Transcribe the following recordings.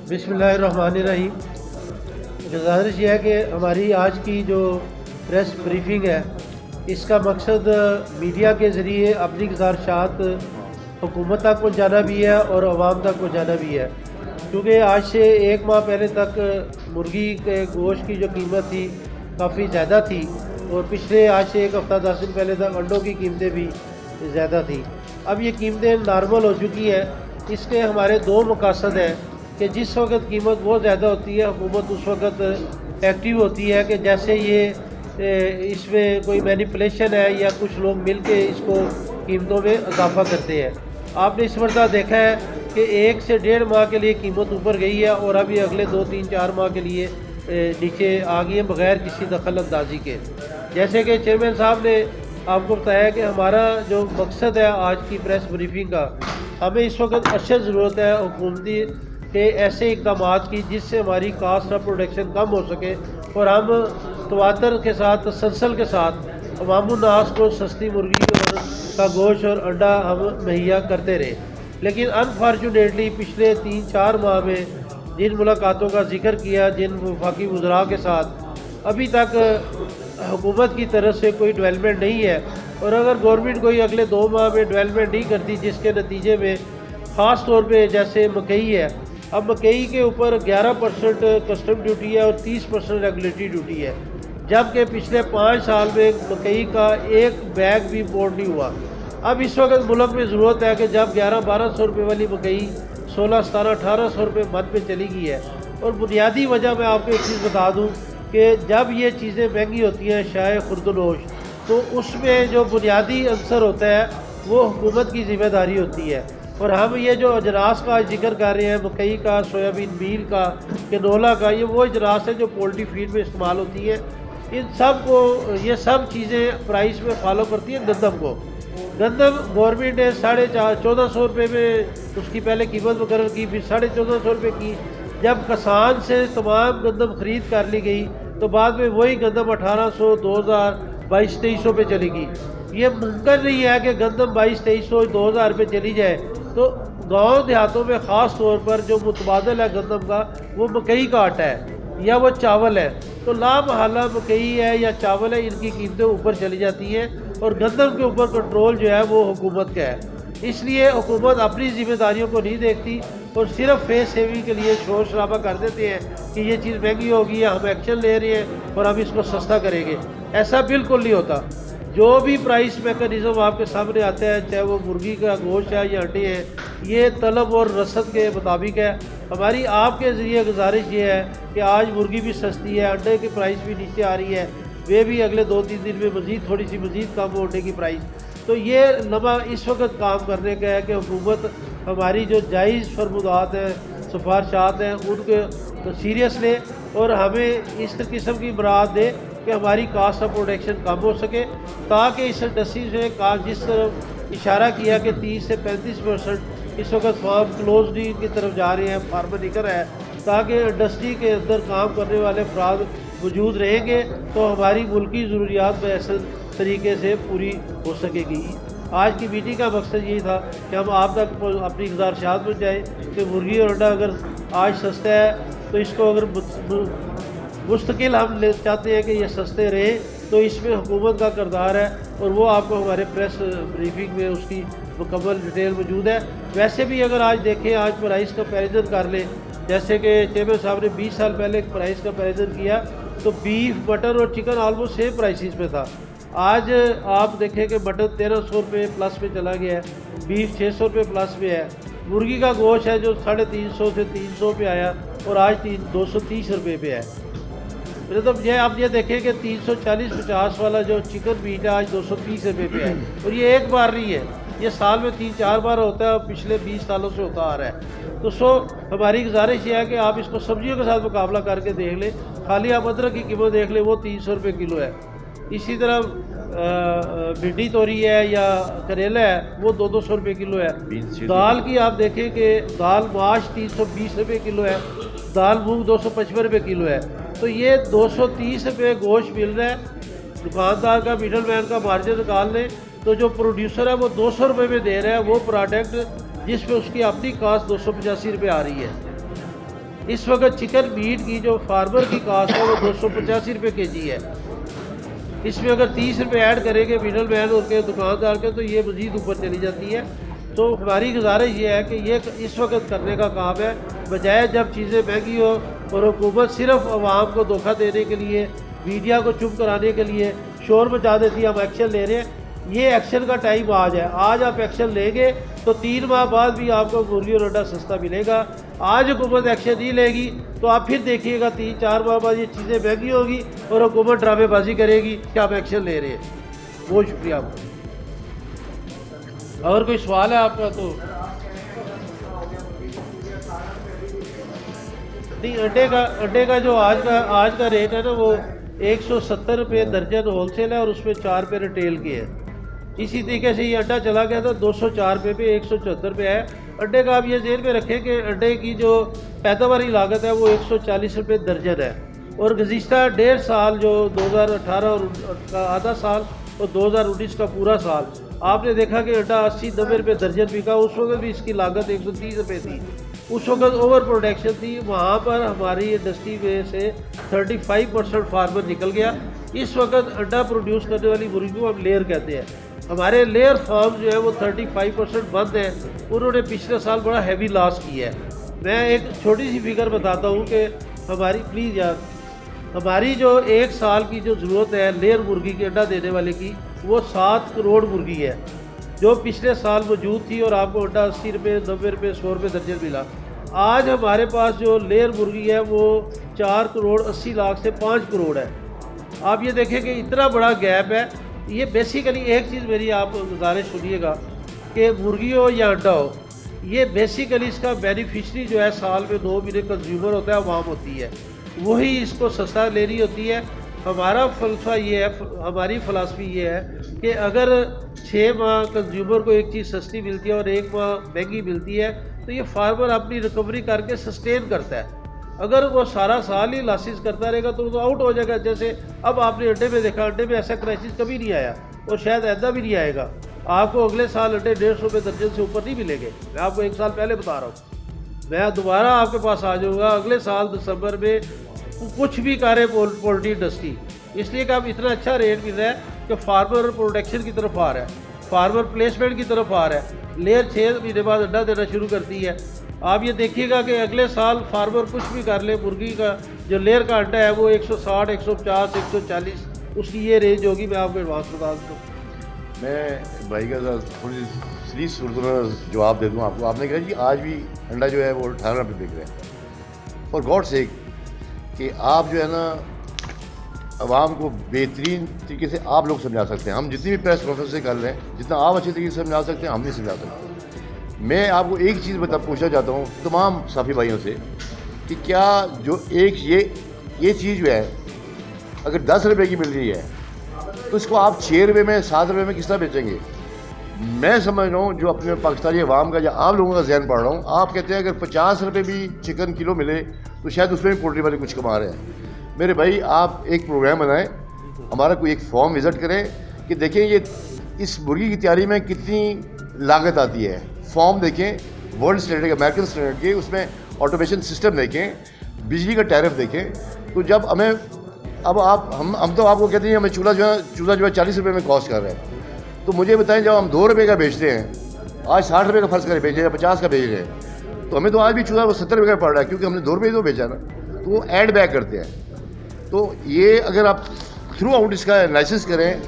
बिस्मिल्लाहिर्रहमानिर्रहीम। गुज़ारिश ये है कि हमारी आज की जो प्रेस ब्रीफिंग है, इसका मकसद मीडिया के ज़रिए अपनी गुज़ारिशात हुकूमत तक पहुँचाना भी है और आवाम तक पहुँचाना भी है। क्योंकि आज से एक माह पहले तक मुर्गी के गोश्त की जो कीमत थी काफ़ी ज़्यादा थी, और पिछले आज से एक हफ़्ता 10 दिन पहले तक अंडों की कीमतें भी ज़्यादा थी। अब ये कीमतें नॉर्मल हो चुकी हैं। इसके हमारे दो मकसद हैं कि जिस वक्त कीमत बहुत ज़्यादा होती है, हुकूमत उस वक्त एक्टिव होती है कि जैसे ये इसमें कोई मैनिपुलेशन है या कुछ लोग मिल के इसको कीमतों में इजाफा करते हैं। आपने इस मरतबा देखा है कि 1 से 1.5 माह के लिए कीमत ऊपर गई है और अभी अगले 2, 3, 4 माह के लिए नीचे आ गई है बग़ैर किसी दखल अंदाजी के। जैसे कि चेयरमैन साहब ने आपको बताया कि हमारा जो मकसद है आज की प्रेस ब्रीफिंग का, हमें इस वक्त अशद ज़रूरत है हुकूमती के ऐसे इक़दाम की जिससे हमारी कास्ट ऑफ प्रोडक्शन कम हो सके और हम तवातर के साथ, तसलसल के साथ अवामुन्नास को सस्ती मुर्गी का गोश्त और अंडा हम मुहैया करते रहे। लेकिन अनफॉर्चुनेटली पिछले 3-4 माह में जिन मुलाकातों का जिक्र किया, जिन वफाकी वज़रा के साथ, अभी तक हुकूमत की तरफ से कोई डेवलपमेंट नहीं है। और अगर गवर्नमेंट कोई अगले 2 माह में डेवलपमेंट नहीं करती, जिसके नतीजे में ख़ास तौर पे जैसे मकई है, अब मकई के ऊपर 11% कस्टम ड्यूटी है और 30% रेगुलेटरी ड्यूटी है, जबकि पिछले 5 साल में मकई का एक बैग भी इम्पोर्ट नहीं हुआ। अब इस वक्त मुल्क में ज़रूरत है कि जब 1100-1200 रुपये वाली मकई 16-17-1800 रुपये मन पे चली गई है। और बुनियादी वजह मैं आपको एक चीज़ बता दूँ कि जब ये चीज़ें महंगी होती हैं, शाय खुर्दनोश, तो उसमें जो बुनियादी अंसर होता है वो हुकूमत की ज़िम्मेदारी होती है। और हम ये जो अजरास का जिक्र कर रहे हैं, मकई का, सोयाबीन मील का, कैनोला का, ये वो अजरास है जो पोल्ट्री फीड में इस्तेमाल होती है। इन सब को, ये सब चीज़ें प्राइस में फॉलो करती हैं गंदम को। गंदम गवर्नमेंट ने 1450 रुपये में उसकी पहले कीमत मुकर्रर की, फिर 1450 रुपये की। जब किसान से तमाम गंदम खरीद कर ली गई तो बाद में वही गंदम 1800, 2000, 2200-2300 पे चली गई। ये मुमकिन नहीं है कि गंदम 2200-2300, 2000 पे चली जाए। तो गांव देहातों में ख़ास तौर पर जो मुतबादल है गंदम का, वो मकई का आटा है या वो चावल है। तो लामहला मकई है या चावल है, इनकी कीमतें ऊपर चली जाती हैं और गंदम के ऊपर कंट्रोल जो है वो हुकूमत का है। इसलिए हुकूमत अपनी जिम्मेदारियों को नहीं देखती और सिर्फ फेस सेविंग के लिए शोर शराबा कर देते हैं कि ये चीज़ महंगी होगी या हम एक्शन ले रहे हैं और हम इसको सस्ता करेंगे। ऐसा बिल्कुल नहीं होता। जो भी प्राइस मैकेनिज़्म आपके सामने आता है, चाहे वो मुर्गी का गोश्त है या अंडे हैं, ये तलब और रसद के मुताबिक है। हमारी आपके ज़रिए गुजारिश ये है कि आज मुर्गी भी सस्ती है, अंडे की प्राइस भी नीचे आ रही है, वे भी अगले 2-3 दिन में मज़ीद थोड़ी सी मज़ीद कम होने की प्राइस। तो ये लम्हा इस वक्त काम करने का है कि हुकूमत हमारी जो जायज़ फरमुदात हैं, सिफारिशात हैं, उनको तो सीरियस ले और हमें इस किस्म की मुराद दे कि हमारी कास्ट ऑफ प्रोडक्शन कम हो सके, ताकि इस इंडस्ट्री से जिस तरफ इशारा किया कि 30 से 35% इस वक्त फार्म क्लोजनिंग की तरफ जा रहे हैं, फार्मर निकल रहा है, ताकि इंडस्ट्री के अंदर काम करने वाले अफराद मौजूद रहेंगे तो हमारी मुल्की ज़रूरियात बेहतर तरीके से पूरी हो सकेगी। आज की मीटिंग का मकसद यही था कि हम आप तक अपनी गुजारिशात पहुँचाएँ कि मुर्गी और अंडा अगर आज सस्ता है तो इसको अगर मुस्तकिल हम चाहते हैं कि ये सस्ते रहे, तो इसमें हुकूमत का किरदार है और वो आपको हमारे प्रेस ब्रीफिंग में उसकी मुकम्मल डिटेल मौजूद है। वैसे भी अगर आज देखें, आज प्राइस कंपैरिजन कर लें, जैसे कि चेयरमैन साहब ने 20 साल पहले प्राइस कंपैरिजन किया तो बीफ, मटन और चिकन ऑलमोस्ट सेम प्राइसेस में था। आज आप देखें कि मटन 1300 रुपये प्लस पे चला गया है, बीफ 600 रुपये प्लस पे है, मुर्गी का गोश्त है जो 350 से 300 पे आया और आज 230 रुपये पे है। मतलब ये आप ये देखें कि 340-50 वाला जो चिकन मीट है आज 230 रुपये पे है। और ये एक बार नहीं है, ये साल में 3-4 बार होता है और पिछले 20 सालों से होता आ रहा है। तो हमारी गुजारिश ये है कि आप इसको सब्जियों के साथ मुकाबला करके देख लें। खाली आप अदरक की कीमत देख लें, वो 300 रुपये किलो है। इसी तरह भिंडी तोरी है या करेला है, वो 200 रुपये किलो है। दाल की आप देखें कि दाल माश 320 रुपये किलो है, दाल मूंग 255 रुपये किलो है। तो ये 230 रुपये गोश्त मिल रहा है। दुकानदार का, मिडल मैन का मार्जिन निकाल लें तो जो प्रोड्यूसर है वो 200 रुपये में दे रहा है वो प्रोडक्ट, जिस पे उसकी अपनी कास्ट 285 रुपये आ रही है। इस वक्त चिकन मीट की जो फार्मर की कास्ट है वो 285 रुपये केजी है। इसमें अगर 30 रुपये ऐड करेंगे मिडल मैन और के दुकानदार के तो ये मज़ीद ऊपर चली जाती है। तो हमारी गुजारिश ये है कि ये इस वक्त करने का काम है, बजाय जब चीज़ें महंगी हो और हुकूमत सिर्फ आवाम को धोखा देने के लिए, मीडिया को चुप कराने के लिए शोर मचा देती है हम एक्शन ले रहे हैं। ये एक्शन का टाइम आज है। आज आप एक्शन लेंगे तो 3 माह बाद भी आपको मुर्गी और अंडा सस्ता मिलेगा। आज हुकूमत एक्शन नहीं लेगी तो आप फिर देखिएगा 3-4 माह बाद ये चीज़ें महंगी होगी और हुकूमत ड्रामेबाजी करेगी कि आप एक्शन ले रहे हैं। बहुत शुक्रिया आपका। और कोई सवाल है आपका? तो नहीं, अंडे का जो आज का रेट है ना वो 170 रुपये दर्जन होलसेल है और उसमें 4 रुपये रिटेल के हैं। इसी तरीके से ये अंडा चला गया था 204 रुपये पे 174 रुपये है। अंडे का आप ये जेल में रखें कि अंडे की जो पैदावारी लागत है वो 140 रुपये दर्जन है। और गुज़िश्ता 1.5 साल जो 2018 और का आधा साल और 2019 का पूरा साल आपने देखा कि अंडा 80-90 रुपये दर्जन बिका। उस वक्त भी इसकी लागत 130 रुपये थी। उस वक्त ओवर प्रोडक्शन थी। वहाँ पर हमारी इंडस्ट्री में से 35% फार्मर निकल गया। इस वक्त अंडा प्रोड्यूस करने वाली मुर्गी को हम लेयर कहते हैं। हमारे लेयर फार्म जो है वो 35% बंद है। उन्होंने पिछले साल बड़ा हैवी लॉस किया है। मैं एक छोटी सी फिगर बताता हूँ कि हमारी प्लीज़ यार हमारी जो 1 साल की जो ज़रूरत है लेयर मुर्गी के अंडा देने वाले की वो 7 करोड़ मुर्गी है जो पिछले साल मौजूद थी और आपको अंडा 80 रुपये 90 रुपये 100 रुपये दर्जन मिला। आज हमारे पास जो लेयर मुर्गी है वो 4 करोड़ 80 लाख से 5 करोड़ है। आप ये देखें कि इतना बड़ा गैप है। ये बेसिकली एक चीज़ मेरी आप गुजारिश सुनिएगा कि मुर्गी हो या अंडा हो, ये बेसिकली इसका बेनिफिशरी जो है साल में 2 महीने कंज्यूमर होता है, आवाम होती है, वही इसको सस्ता ले रही होती है। हमारा फलसफा ये है, हमारी फ़िलासफ़ी ये है कि अगर 6 माह कंज्यूमर को एक चीज़ सस्ती मिलती है और 1 माह महंगी मिलती है तो ये फार्मर अपनी रिकवरी करके सस्टेन करता है। अगर वो सारा साल ही लॉसेस करता रहेगा तो वो तो आउट हो जाएगा। जैसे अब आपने अंडे में देखा, अंडे में ऐसा क्राइसिस कभी नहीं आया और शायद ऐसा भी नहीं आएगा। आपको अगले साल अंडे 150 रुपये दर्जन से ऊपर नहीं मिलेंगे। मैं आपको 1 साल पहले बता रहा हूँ। मैं दोबारा आपके पास आ जाऊँगा अगले साल दिसंबर में, कुछ भी करे पोल्ट्री इंडस्ट्री, इसलिए कि अब इतना अच्छा रेट मिल रहा है कि फार्मर प्रोडक्शन की तरफ आ रहा है, फार्मर प्लेसमेंट की तरफ आ रहा है। लेयर 6 महीने बाद अंडा देना शुरू करती है। आप ये देखिएगा कि अगले साल फार्मर कुछ भी कर ले, मुर्गी का जो लेयर का अंडा है वो 160, 150, 140 उसकी ये रेंज होगी। मैं आपको एडवांस बता दूँ। मैं भाई का थोड़ी सीरीज सूरत में जवाब दे दूँ आपको। आपने कहा जी आज भी अंडा जो है वो 18 रुपये बिक रहा है। फॉर गॉड सेक कि आप जो है ना आवाम को बेहतरीन तरीके से आप लोग समझा सकते हैं। हम जितनी भी प्रेस कॉन्फ्रेंस से कर रहे हैं, जितना आप अच्छे तरीके से समझा सकते हैं हम नहीं समझा सकते। मैं आपको एक चीज़ पूछना चाहता हूँ तमाम साफी भाइयों से कि क्या जो एक ये चीज़ जो है अगर 10 रुपये की मिल रही है तो इसको आप 6 रुपये में 7 रुपये में किस तरह बेचेंगे? मैं समझ रहा हूँ जो अपने पाकिस्तानी अवाम का या आप लोगों का जहन पढ़ रहा हूँ, आप कहते हैं अगर 50 रुपये भी चिकन किलो मिले तो शायद उसमें भी पोल्ट्री वाले कुछ कमा रहे हैं। मेरे भाई आप एक प्रोग्राम बनाएं, हमारा कोई एक फॉर्म विज़िट करें कि देखें ये इस मुर्गी की तैयारी में कितनी लागत आती है। फॉर्म देखें वर्ल्ड स्टैंडर्ड के, अमेरिकन स्टैंडर्ड के, उसमें ऑटोमेशन सिस्टम देखें, बिजली का टैरिफ देखें। तो जब हमें अब हम तो आपको कहते हैं हमें चूल्हा जो है 40 रुपये में कॉस्ट कर रहे हैं। तो मुझे बताएं जब हम 2 रुपये का बेचते हैं, आज 60 रुपये का फ़र्ज करें बेच रहे हैं, 50 का बेच रहे हैं, तो हमें तो आज भी चूल्हा वो 70 रुपये का पड़ रहा है क्योंकि हमने 2 रुपये तो बेचा ना। तो वो ऐड बैक करते हैं। तो ये अगर आप थ्रू आउट इसका एनालिसिस करें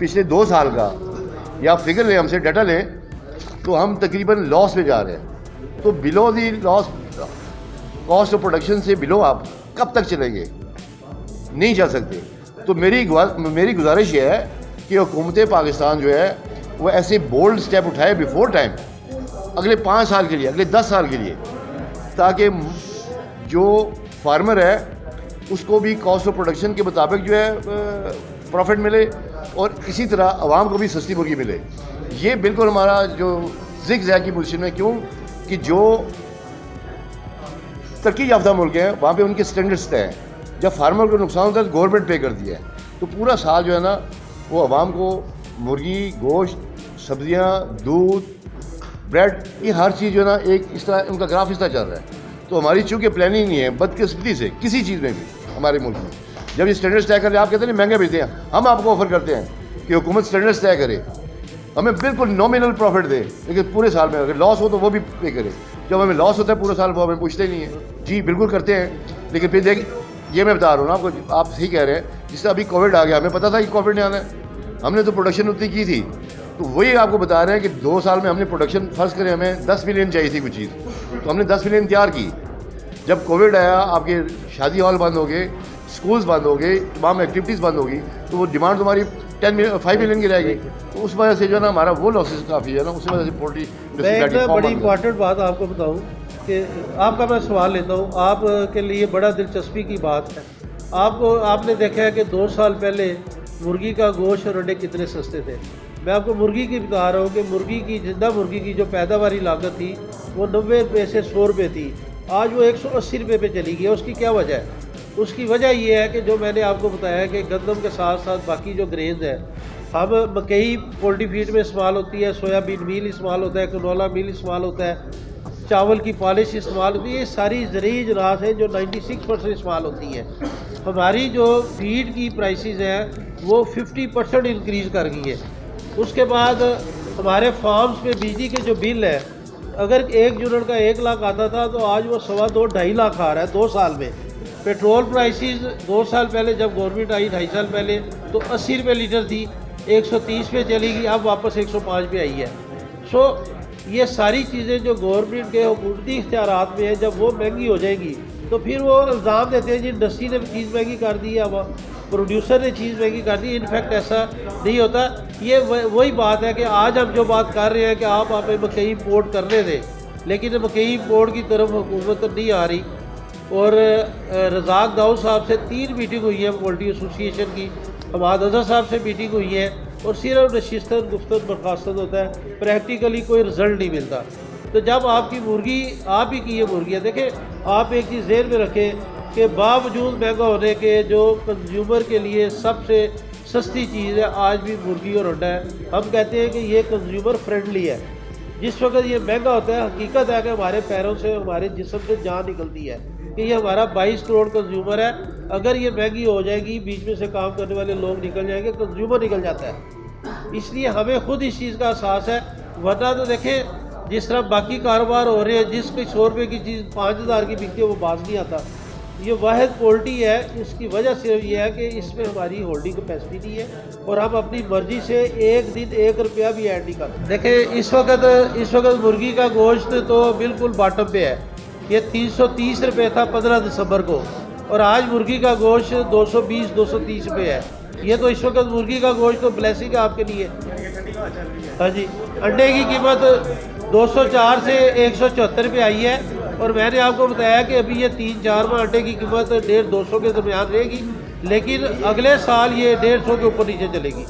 पिछले 2 साल का या फिगर लें, हमसे डाटा लें, तो हम तकरीबन लॉस में जा रहे हैं। तो below the loss cost of production से बिलो आप कब तक चलेंगे? नहीं चल सकते। तो मेरी गुजारिश ये है कि हुकूमत पाकिस्तान जो है वो ऐसे बोल्ड स्टेप उठाए बिफोर टाइम अगले 5 साल के लिए, अगले 10 साल के लिए, ताकि जो फार्मर है उसको भी कॉस्ट ऑफ प्रोडक्शन के मुताबिक जो है प्रॉफिट मिले और इसी तरह आवाम को भी सस्ती मुर्गी मिले। ये बिल्कुल हमारा जो ज़िग-ज़ैग की पोजीशन में, क्यों कि जो तरक्की याफ्ता मुल्क हैं वहाँ पे उनके स्टैंडर्ड्स तय हैं। जब फार्मर को नुकसान होता है तो गवर्नमेंट पे कर दिया है। तो पूरा साल जो है ना वो आवाम को मुर्गी, गोश्त, सब्जियाँ, दूध, ब्रेड, ये हर चीज़ जो है ना एक इस तरह उनका ग्राफ इस तरह चल रहा है। तो हमारी चूँकि प्लानिंग नहीं है, बदकिस्मती से किसी चीज़ में भी हमारे मुल्क में जब ये स्टैंडर्ड्स तय कर आप कहते हैं महंगे बेचते हैं, हम आपको ऑफर करते हैं कि हुकूमत स्टैंडर्ड्स तय करे, हमें बिल्कुल नॉमिनल प्रॉफिट दे, लेकिन पूरे साल में अगर लॉस हो तो वो भी पे करे। जब हमें लॉस होता है पूरे साल वो हमें पूछते नहीं है। जी बिल्कुल करते हैं, लेकिन फिर देख ये मैं बता रहा हूँ ना आपको, आप सही कह रहे हैं। जिससे अभी कोविड आ गया, हमें पता था कि कोविड नहीं आना है, हमने तो प्रोडक्शन उतनी की थी। तो वही आपको बता रहे हैं कि 2 साल में हमने प्रोडक्शन फर्ज करें, हमें 10 मिलियन चाहिए थी कुछ चीज़, तो हमने 10 मिलियन तैयार की। जब कोविड आया, आपके शादी हॉल बंद हो गए, स्कूल्स बंद हो गए, तमाम एक्टिविटीज़ बंद हो गई, तो वो डिमांड तुम्हारी 5 मिलियन की रहेगी। तो उस वजह से जो है ना हमारा वो लॉसेस काफ़ी है ना, उस वजह से पोल्ट्री मैं एक ना बड़ी इंपॉर्टेंट बात आपको बताऊं कि आपका मैं सवाल लेता हूं, आपके लिए बड़ा दिलचस्पी की बात है। आपने देखा है कि 2 साल पहले मुर्गी का गोश्त और अंडे कितने सस्ते थे। मैं आपको मुर्गी की बता रहा हूँ कि मुर्गी की, जिंदा मुर्गी की जो पैदावारी लागत थी वो 90 रुपये से 100 रुपये थी, आज वो 180 रुपये पे चली गई है। उसकी क्या वजह है? उसकी वजह ये है कि जो मैंने आपको बताया कि गंदम के साथ साथ बाकी जो ग्रेन्स हैं, हम मकई पोल्ट्री फीड में इस्तेमाल होती है, सोयाबीन मील इस्तेमाल होता है, कनोला मील इस्तेमाल होता है, चावल की पॉलिश इस्तेमाल होती है। ये सारी ज़रूरी अजनास हैं जो 96% इस्तेमाल होती है। हमारी जो फीड की प्राइसेस हैं वो 50% इंक्रीज़ कर गई है। उसके बाद हमारे फार्म्स पे बिजली के जो बिल है, अगर 1 यूनिट का 1 लाख आता था तो आज वो 2.5 लाख आ रहा है 2 साल में। पेट्रोल प्राइसेस 2 साल पहले जब गवर्नमेंट आई 2.5 साल पहले तो 80 रुपये लीटर थी, 130 पे चली गई, अब वापस 105 पे आई है। सो ये सारी चीज़ें जो गवर्नमेंट के हुकूमती इख्तियारात में है, जब वो महंगी हो जाएगी तो फिर वो इल्ज़ाम देते हैं जी इंडस्ट्री ने चीज़ महंगी कर दी है, अब प्रोड्यूसर ने चीज़ महंगी कर दी। इनफैक्ट ऐसा नहीं होता। ये वही बात है कि आज हम जो बात कर रहे हैं कि आप हमें मकई इम्पोर्ट करने दें, लेकिन मकई इम्पोर्ट की तरफ हुकूमत नहीं आ रही। और रज़ाक दाऊद साहब से 3 मीटिंग हुई है पोल्ट्री एसोसिएशन की, हमाद अजहर साहब से मीटिंग हुई है, और सिर्फ नशिस्तन गुफ्तन बर्खास्तन होता है, प्रैक्टिकली कोई रिज़ल्ट नहीं मिलता। तो जब आपकी मुर्गी आप ही की ये मुर्गियाँ देखें, आप एक चीज़ ज़हन में रखें कि बावजूद महंगा होने के जो कंज्यूमर के लिए सबसे सस्ती चीज़ है आज भी मुर्गी और अंडा है। हम कहते हैं कि ये कंज्यूमर फ्रेंडली है। जिस वक्त ये महंगा होता है, हकीकत है कि हमारे पैरों से, हमारे जिस्म से जान निकलती है कि ये हमारा 22 करोड़ कंज्यूमर है। अगर ये महंगी हो जाएगी, बीच में से काम करने वाले लोग निकल जाएंगे, कंज्यूमर निकल जाता है। इसलिए हमें खुद इस चीज़ का एहसास है। वरना तो देखें जिस तरह बाकी कारोबार हो रहे हैं, जिसकी 100 रुपये की चीज़ 5000 की बिकती है, वो बाज नहीं आता। ये वाहिद पोल्ट्री है, इसकी वजह सिर्फ ये है कि इसमें हमारी होल्डिंग कैपेसिटी नहीं है और हम अपनी मर्जी से एक दिन 1 रुपया भी ऐड नहीं करते। देखें इस वक्त मुर्गी का गोश्त तो बिल्कुल बॉटम पे है। ये 330 रुपये था 15 दिसंबर को, और आज मुर्गी का गोश्त 220-230 रुपये है। ये तो इस वक्त मुर्गी का गोश्त तो ब्लेसिंग है आपके लिए। हाँ जी, अंडे की कीमत 204 से 174 रुपये आई है, और मैंने आपको बताया कि अभी ये 3-4 माह अंडे की कीमत 150-200 के दरमियान रहेगी, लेकिन अगले साल ये 150 के ऊपर नीचे चलेगी।